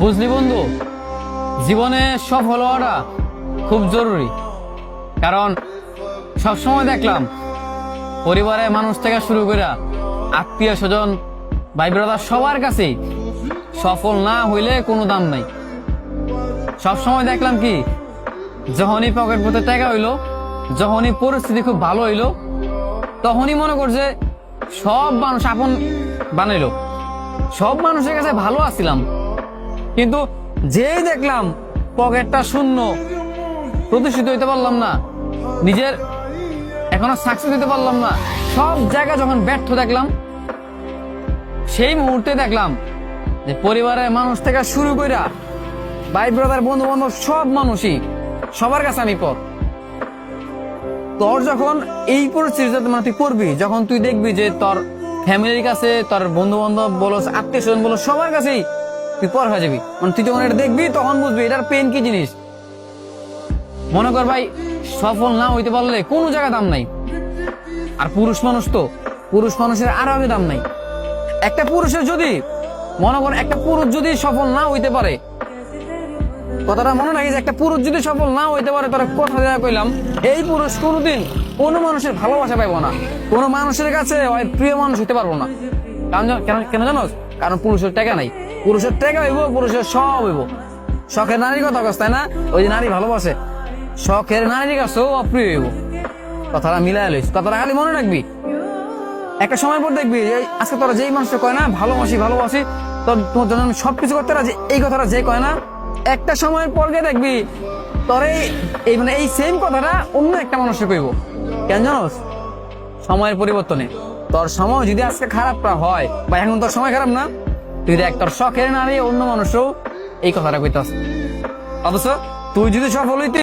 বুঝলি বন্ধু, জীবনে সফল হওয়াটা খুব জরুরি। কারণ সবসময় দেখলাম পরিবারের মানুষ থেকে শুরু করে আত্মীয় স্বজন, ভাই ব্রাদার সবার কাছেই সফল না হইলে কোনো দাম নাই। সবসময় দেখলাম কি, যখনই পকেট পথে টাকা হইলো, যখনই পরিস্থিতি খুব ভালো হইলো, তখনই মনে করছে সব মানুষ আপন বানাইলো, সব মানুষের কাছে ভালো আছিলাম। কিন্তু যেই দেখলাম পকেটটা শূন্য, প্রতিষ্ঠিত হইতে পারলাম না, নিজের এখনো সাকসেস দিতে পারলাম না, সব জায়গা যখন ব্যর্থ দেখলাম, সেই মুহূর্তে দেখলাম যে পরিবারের মানুষ থেকে শুরু কইরা ভাই ব্রাদার বন্ধু বান্ধব সব মানুষই, সবার কাছে আমি পর। তোর যখন এই পরিস্থিতিতে মানে তুই পড়বি, যখন তুই দেখবি যে তোর ফ্যামিলির কাছে, তোর বন্ধু বান্ধব বলো, আত্মীয় স্বজন বলো, সবার কাছেই তুই পর হয়ে যাবি। মানে তুই যখন এটা দেখবি তখন বুঝবি এটার পেন কি জিনিস। মনে কর ভাই, সফল না হইতে পারলে কোনো জায়গা দাম নাই। আর পুরুষ মানুষ তো, পুরুষ মানুষের আরো আগে দাম নাই। একটা পুরুষের যদি মনে কর, একটা পুরুষ যদি সফল না হইতে পারে, কথাটা মনে রাখি যে একটা পুরুষ যদি সফল না হইতে পারে, তারা কথা দেওয়া কইলাম, এই পুরুষ কোনোদিন কোনো মানুষের ভালোবাসা পাইব না, কোনো মানুষের কাছে প্রিয় মানুষ হইতে পারবো না। কারণ কেন জানো? কারণ পুরুষের টাকা নাই। পুরুষের টাকা হইব, পুরুষের সব হইব। শখের নারীর কথা কস, তাই না? ওই যে নারী ভালোবাসে, শখের নারীর কাছেও অপ্রিয় হইব। কথাটা মিলাই লইস, কথাটা খালি মনে রাখবি। একটা সময় পর দেখবি আজকে তোরা যেই মানুষটা কয় না ভালোবাসি ভালোবাসি, তোর তোমার জন্য আমি সবকিছু করতে রাজি, এই কথাটা যে কয় না, একটা সময়ের পর গিয়ে দেখবি তোর এই মানে এই সেম কথাটা অন্য একটা মানুষকে কইব। কেন জানোস? সময়ের পরিবর্তনে তোর সময় যদি আজকে খারাপ হয়, বা এখন তোর সময় খারাপ না, তুই দেখ তোর শখের নারী অন্য মানুষও এই কথাটা কইতাস। অবশ্য তুই যদি সফল হইতে